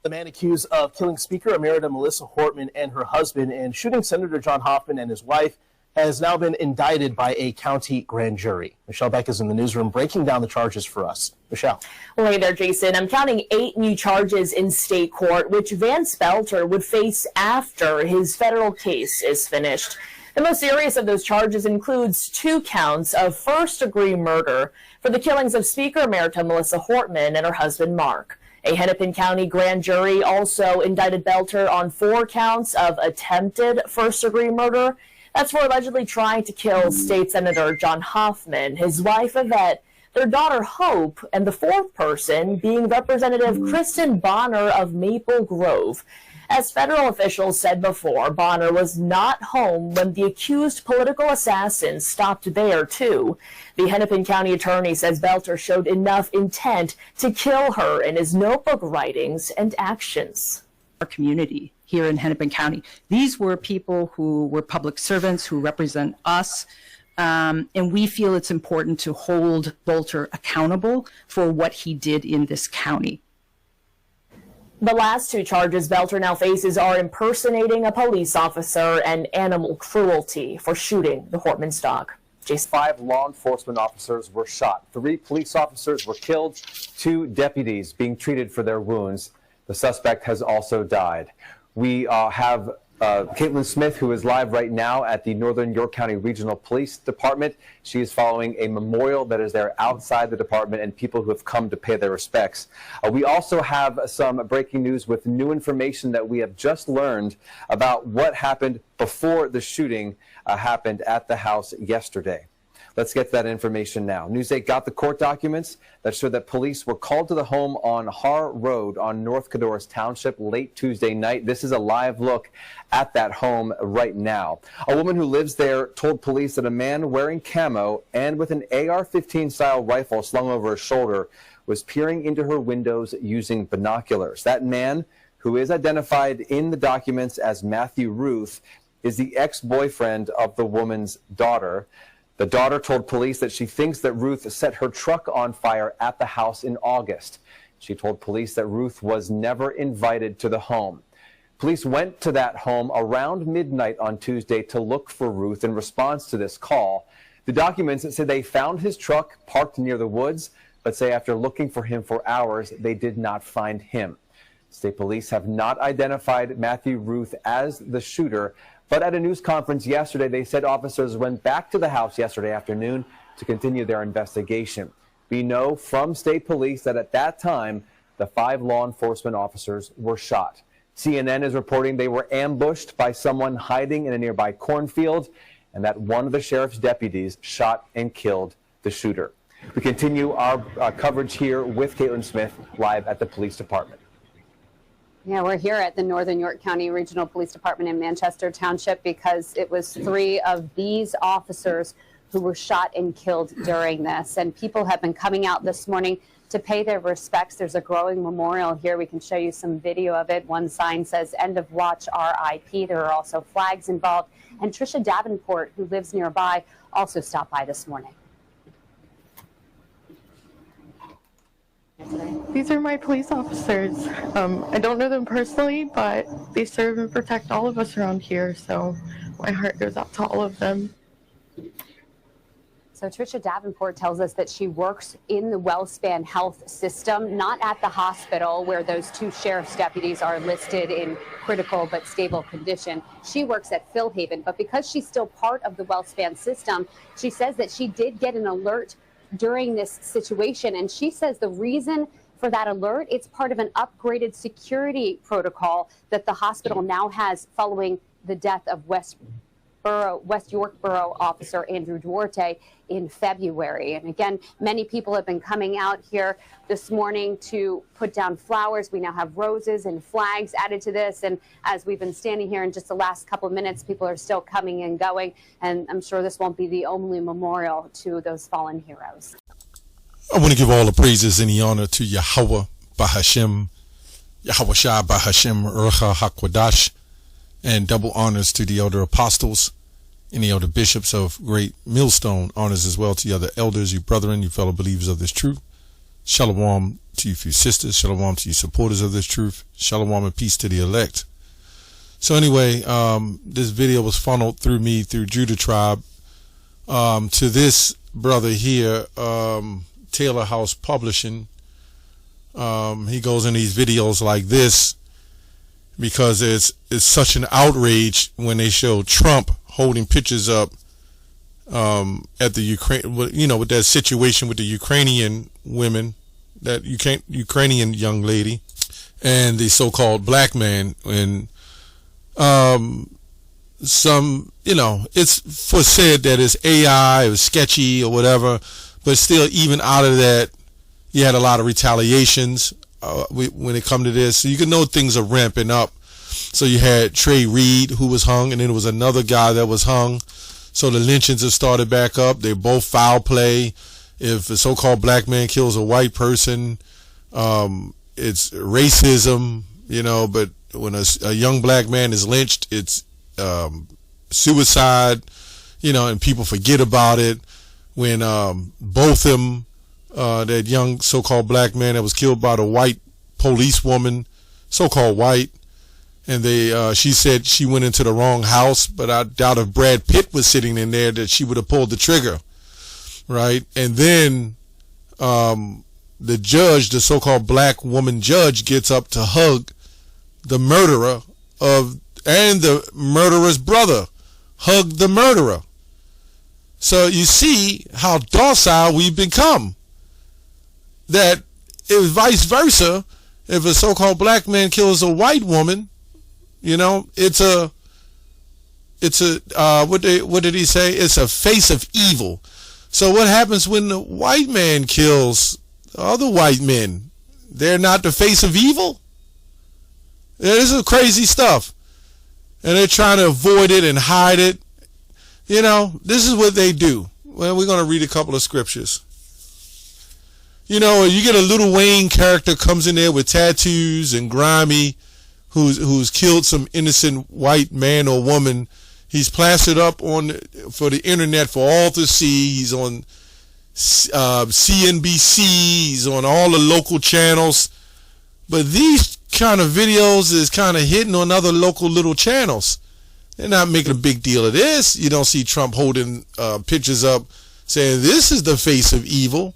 The man accused of killing Speaker Emerita Melissa Hortman and her husband and shooting Senator John Hoffman and his wife has now been indicted by a county grand jury. Michelle Beck is in the newsroom breaking down the charges for us. Michelle. Well, hey there, Jason. I'm counting 8 new charges in state court, which Vance Belter would face after his federal case is finished. The most serious of those charges includes 2 counts of first-degree murder for the killings of Speaker Emerita Melissa Hortman and her husband Mark. A Hennepin County grand jury also indicted Belter on 4 counts of attempted first-degree murder. That's for allegedly trying to kill State Senator John Hoffman, his wife Yvette, their daughter Hope, and the 4th person being Representative Kristen Bonner of Maple Grove. As federal officials said before, Bonner was not home when the accused political assassin stopped there, too. The Hennepin County attorney says Belter showed enough intent to kill her in his notebook writings and actions. Our community here in Hennepin County. These were people who were public servants who represent us, and we feel it's important to hold Belter accountable for what he did in this county. The last 2 charges Belter now faces are impersonating a police officer and animal cruelty for shooting the Hortman's dog. Jason. 5 law enforcement officers were shot. 3 police officers were killed, 2 deputies being treated for their wounds. The suspect has also died. We have Caitlin Smith, who is live right now at the Northern York County Regional Police Department. She is following a memorial that is there outside the department and people who have come to pay their respects. We also have some breaking news with new information that we have just learned about what happened before the shooting happened at the house yesterday. Let's get that information now. News 8 got the court documents that show that police were called to the home on Har Road on North Codorus Township late Tuesday night. This is a live look at that home right now. A woman who lives there told police that a man wearing camo and with an AR-15 style rifle slung over his shoulder was peering into her windows using binoculars. That man, who is identified in the documents as Matthew Ruth, is the ex-boyfriend of the woman's daughter. The daughter told police that she thinks that Ruth set her truck on fire at the house in August. She told police that Ruth was never invited to the home. Police went to that home around midnight on Tuesday to look for Ruth in response to this call. The documents say they found his truck parked near the woods, but say after looking for him for hours, they did not find him. State police have not identified Matthew Ruth as the shooter, but at a news conference yesterday, they said officers went back to the house yesterday afternoon to continue their investigation. We know from state police that at that time, the 5 law enforcement officers were shot. CNN is reporting they were ambushed by someone hiding in a nearby cornfield, and that one of the sheriff's deputies shot and killed the shooter. We continue our coverage here with Caitlin Smith live at the police department. Yeah, we're here at the Northern York County Regional Police Department in Manchester Township because it was 3 of these officers who were shot and killed during this. And people have been coming out this morning to pay their respects. There's a growing memorial here. We can show you some video of it. One sign says, "End of watch, RIP." There are also flags involved. And Tricia Davenport, who lives nearby, also stopped by this morning. These are my police officers. I don't know them personally, but they serve and protect all of us around here, so my heart goes out to all of them. So Tricia Davenport tells us that she works in the WellSpan health system, not at the hospital where those 2 sheriff's deputies are listed in critical but stable condition. She works at Philhaven, but because she's still part of the WellSpan system, she says that she did get an alert during this situation, and she says the reason for that alert, it's part of an upgraded security protocol that the hospital now has following the death of West York Borough officer Andrew Duarte in February. And again, many people have been coming out here this morning to put down flowers. We now have roses and flags added to this. And as we've been standing here in just the last couple of minutes, people are still coming and going. And I'm sure this won't be the only memorial to those fallen heroes. I want to give all the praises and the honor to Yahweh Bahashem, Yahweh Shai Bahashem Urcha HaKwadash, and double honors to the elder apostles and the elder bishops of Great Millstone. Honors as well to the other elders, you brethren, you fellow believers of this truth. Shalom to you, few sisters. Shalom to you, supporters of this truth. Shalom and peace to the elect. So anyway, this video was funneled through me, through Judah Tribe, to this brother here, Taylor House Publishing. He goes in these videos like this because it's such an outrage when they show Trump holding pictures up at the Ukraine, with that situation with the Ukrainian women, that Ukrainian young lady, and the so-called black man. And it's for said that it's AI, it was sketchy or whatever, but still, even out of that, you had a lot of retaliations when it come to this. So you can know things are ramping up. So you had Trey Reed, who was hung, and then there was another guy that was hung. So the lynchings have started back up. They're both foul play. If a so-called black man kills a white person, it's racism, but when a young black man is lynched, it's suicide, and people forget about it. When both of them, that young so-called black man that was killed by the white police woman, so-called white, and she said she went into the wrong house, but I doubt if Brad Pitt was sitting in there that she would have pulled the trigger, right? And then the judge, the so-called black woman judge, gets up to hug the murderer and the murderer's brother, hug the murderer. So you see how docile we've become. That if vice versa, if a so-called black man kills a white woman, it's a what did he say? It's a face of evil. So what happens when the white man kills other white men? They're not the face of evil? This is crazy stuff. And they're trying to avoid it and hide it. This is what they do. Well, we're going to read a couple of scriptures. You get a Lil Wayne character comes in there with tattoos and grimy, who's killed some innocent white man or woman. He's plastered up for the internet for all to see. He's on CNBC. He's on all the local channels. But these kind of videos is kind of hitting on other local little channels. They're not making a big deal of this. You don't see Trump holding pictures up saying this is the face of evil.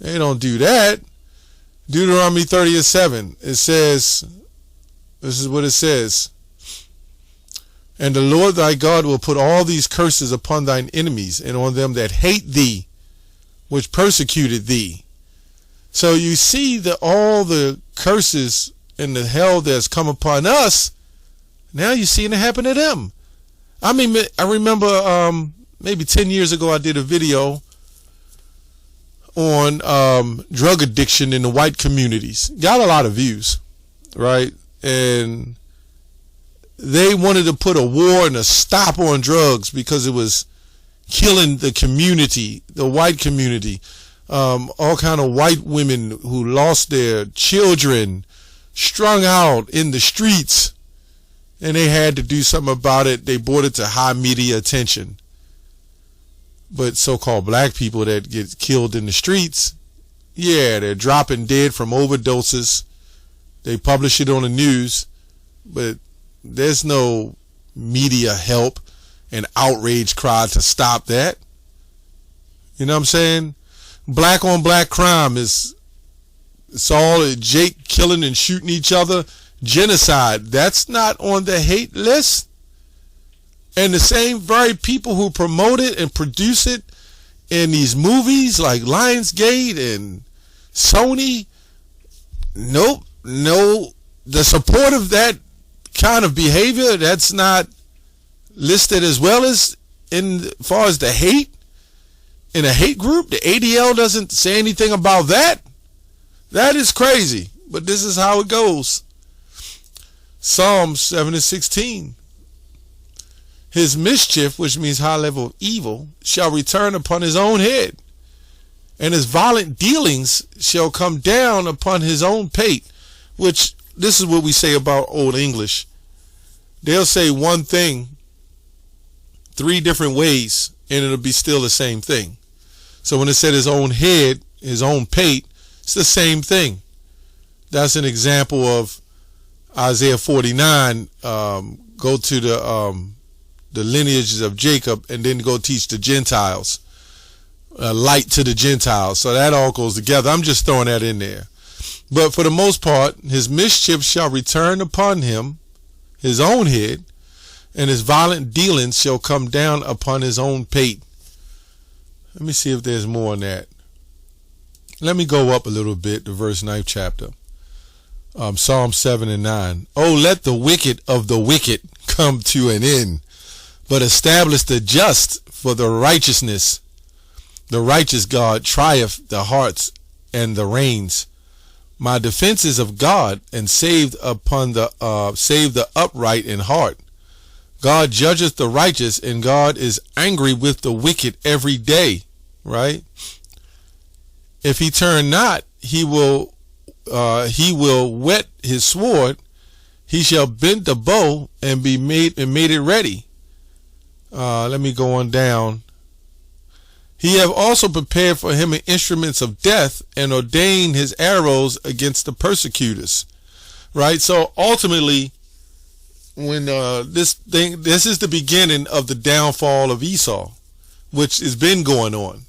They don't do that. Deuteronomy 30:7. It says, this is what it says. And the Lord thy God will put all these curses upon thine enemies and on them that hate thee, which persecuted thee. So you see that all the curses and the hell that's come upon us, now you're seeing it happen to them. I remember maybe 10 years ago I did a video on drug addiction in the white communities. Got a lot of views, right? And they wanted to put a war and a stop on drugs because it was killing the community, the white community. All kind of white women who lost their children, strung out in the streets, and they had to do something about it. They brought it to high media attention. But so-called black people that get killed in the streets, yeah, they're dropping dead from overdoses. They publish it on the news, but there's no media help and outrage cry to stop that. You know what I'm saying? Black on black crime it's all Jake killing and shooting each other. Genocide, that's not on the hate list. And the same very people who promote it and produce it in these movies like Lionsgate and Sony, nope, no, the support of that kind of behavior, that's not listed as well as in far as the hate. In a hate group, the ADL doesn't say anything about that. That is crazy, but this is how it goes. Psalms 7:16. His mischief, which means high level of evil, shall return upon his own head, and his violent dealings shall come down upon his own pate. Which, this is what we say about Old English. They'll say one thing 3 different ways, and it'll be still the same thing. So when it said his own head, his own pate, It's the same thing. That's an example of Isaiah 49. Go to the lineages of Jacob and then go teach the Gentiles. Light to the Gentiles. So that all goes together. I'm just throwing that in there. But for the most part, his mischief shall return upon him, his own head, and his violent dealings shall come down upon his own pate. Let me see if there's more on that. Let me go up a little bit to verse 9th chapter. Psalm 7 and 9. Oh, let the wicked of the wicked come to an end, but establish the just for the righteousness. The righteous God trieth the hearts and the reins. My defense is of God, and saved the upright in heart. God judgeth the righteous, and God is angry with the wicked every day. Right? If he turn not, he will whet his sword. He shall bend the bow and made it ready. Let me go on down. He have also prepared for him instruments of death, and ordained his arrows against the persecutors. Right? So ultimately, when this is the beginning of the downfall of Esau, which has been going on.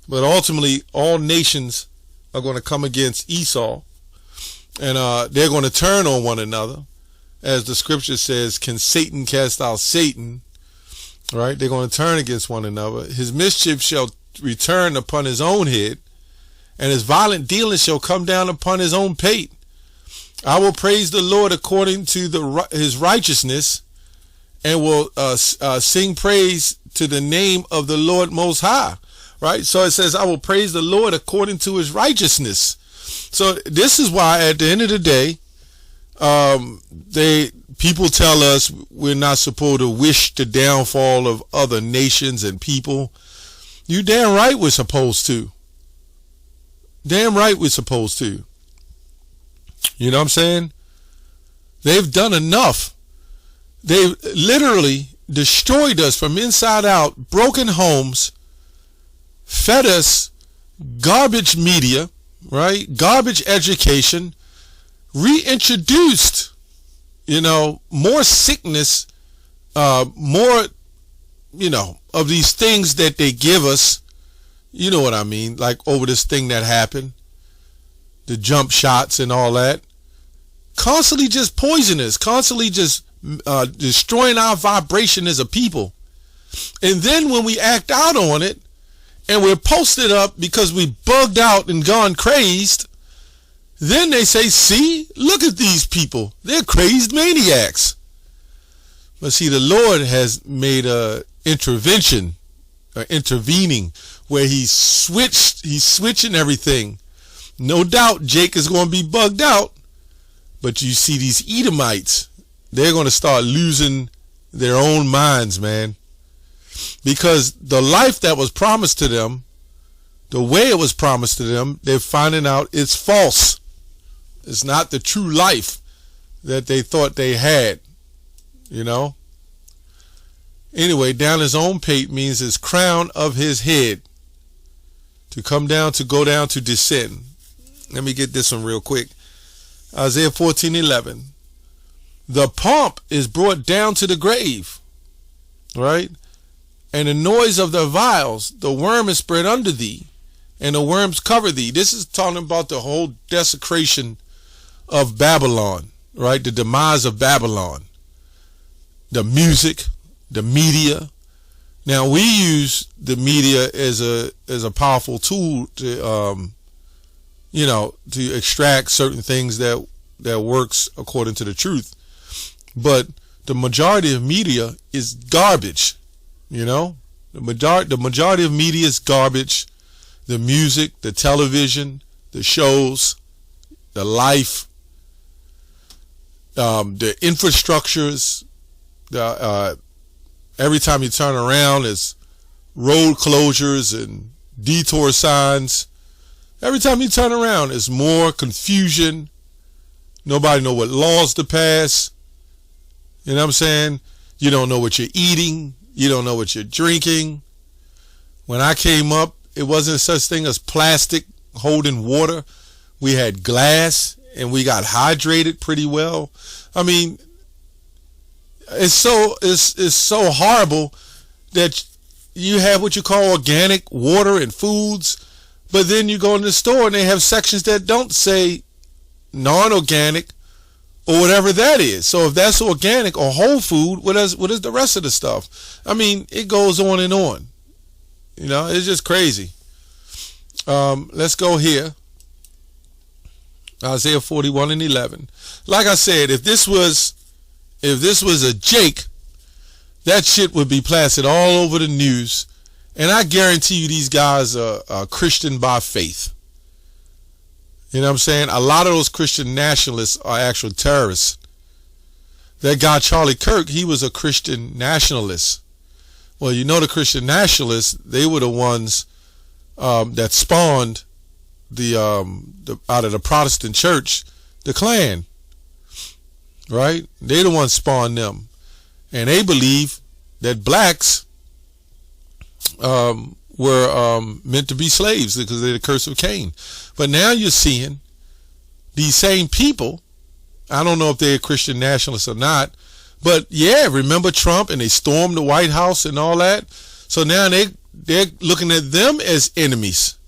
But ultimately, all nations are going to come against Esau, and they're going to turn on one another. As the scripture says, can Satan cast out Satan? Right? They're going to turn against one another. His mischief shall return upon his own head, and his violent dealings shall come down upon his own pate. I will praise the Lord according to his righteousness, and will sing praise to the name of the Lord Most High. Right? So it says, I will praise the Lord according to his righteousness. So this is why at the end of the day, people tell us we're not supposed to wish the downfall of other nations and people. You damn right we're supposed to. Damn right we're supposed to. You know what I'm saying? They've done enough. They've literally destroyed us from inside out, broken homes, fed us garbage media, right? Garbage education, reintroduced, more sickness, more, of these things that they give us. You know what I mean? Like over this thing that happened, the jump shots and all that. Constantly just poisonous, constantly just destroying our vibration as a people. And then when we act out on it, and we're posted up because we bugged out and gone crazed, then they say, see, look at these people. They're crazed maniacs. But see, the Lord has made a intervention, intervening, where he's switching everything. No doubt Jake is going to be bugged out, but you see these Edomites, they're going to start losing their own minds, man. Because the life that was promised to them, the way it was promised to them, they're finding out it's false. It's not the true life that they thought they had, Anyway, down his own pate means his crown of his head. To come down, to go down, to descend. Let me get this one real quick. Isaiah 14:11. The pomp is brought down to the grave, right? And the noise of the vials, the worm is spread under thee, and the worms cover thee. This is talking about the whole desecration of Babylon, right? The demise of Babylon. The music, the media. Now we use the media as a powerful tool to to extract certain things that works according to the truth. But the majority of media is garbage. The majority of media is garbage. The music, the television, the shows, the life, the infrastructures. Every time you turn around, it's road closures and detour signs. Every time you turn around, it's more confusion. Nobody know what laws to pass. You know what I'm saying? You don't know what you're eating. You don't know what you're drinking. When I came up, it wasn't such thing as plastic holding water. We had glass, and we got hydrated pretty well. I mean, it's so horrible that you have what you call organic water and foods, but then you go in the store and they have sections that don't say non-organic or whatever that is. So if that's organic or whole food, what is the rest of the stuff? I mean, it goes on and on. You know, it's just crazy. Let's go here. Isaiah 41:11. Like I said, if this was a Jake, that shit would be plastered all over the news. And I guarantee you these guys are Christian by faith. You know what I'm saying? A lot of those Christian nationalists are actual terrorists. That guy Charlie Kirk, he was a Christian nationalist. Well, you know, the Christian nationalists, they were the ones that spawned out of the Protestant church, the Klan. Right? They the ones spawned them. And they believe that blacks were meant to be slaves because of the curse of Cain. But now you're seeing these same people, I don't know if they're Christian nationalists or not, but yeah, remember Trump and they stormed the White House and all that? So now they're looking at them as enemies,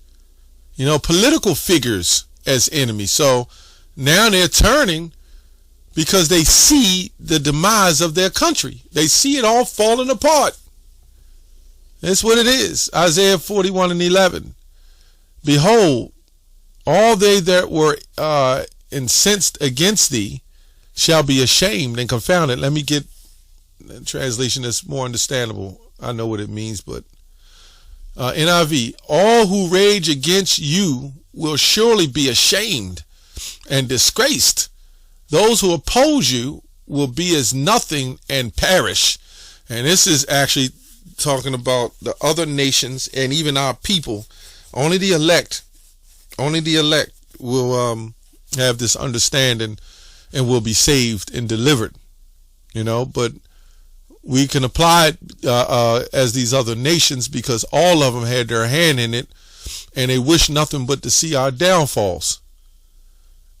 you know, political figures as enemies. So now they're turning because they see the demise of their country. They see it all falling apart. That's what it is. Isaiah 41:11. Behold, all they that were incensed against thee shall be ashamed and confounded. Let me get a translation that's more understandable. I know what it means, but NIV. All who rage against you will surely be ashamed and disgraced. Those who oppose you will be as nothing and perish. And this is actually talking about the other nations and even our people. Only the elect will have this understanding and will be saved and delivered, you know. But we can apply it as these other nations because all of them had their hand in it, and they wish nothing but to see our downfalls.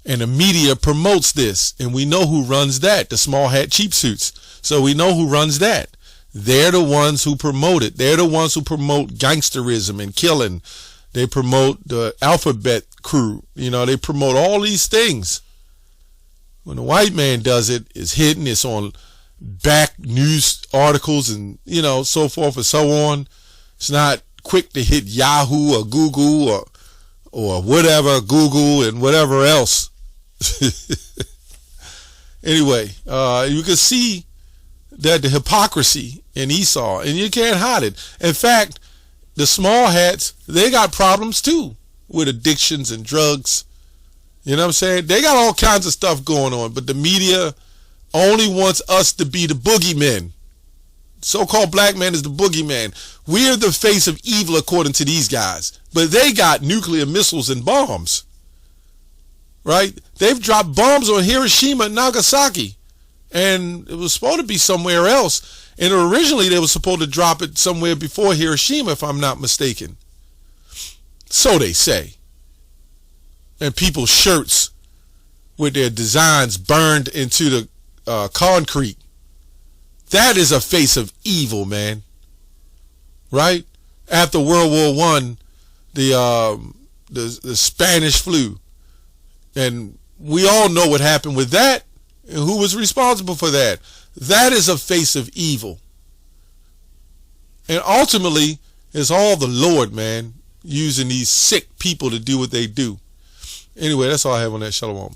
And the media promotes this, and we know who runs that, the small hat cheap suits. So we know who runs that. They're the ones who promote it. They're the ones who promote gangsterism and killing. They promote the alphabet crew. You know, they promote all these things. When the white man does it, it's hidden. It's on back news articles and, you know, so forth and so on. It's not quick to hit Yahoo or Google or whatever, Google and whatever else. Anyway, you can see that the hypocrisy in Esau, and you can't hide it. In fact, the small hats, they got problems too with addictions and drugs. You know what I'm saying? They got all kinds of stuff going on, but the media only wants us to be the boogeymen. So-called black man is the boogeyman. We're the face of evil according to these guys, but they got nuclear missiles and bombs. Right? They've dropped bombs on Hiroshima and Nagasaki, and it was supposed to be somewhere else. And originally they were supposed to drop it somewhere before Hiroshima, if I'm not mistaken. So they say. And people's shirts with their designs burned into the concrete. That is a face of evil, man. Right? After World War I, the Spanish flu. And we all know what happened with that and who was responsible for that. That is a face of evil. And ultimately, it's all the Lord, man, using these sick people to do what they do. Anyway, that's all I have on that. Shalom.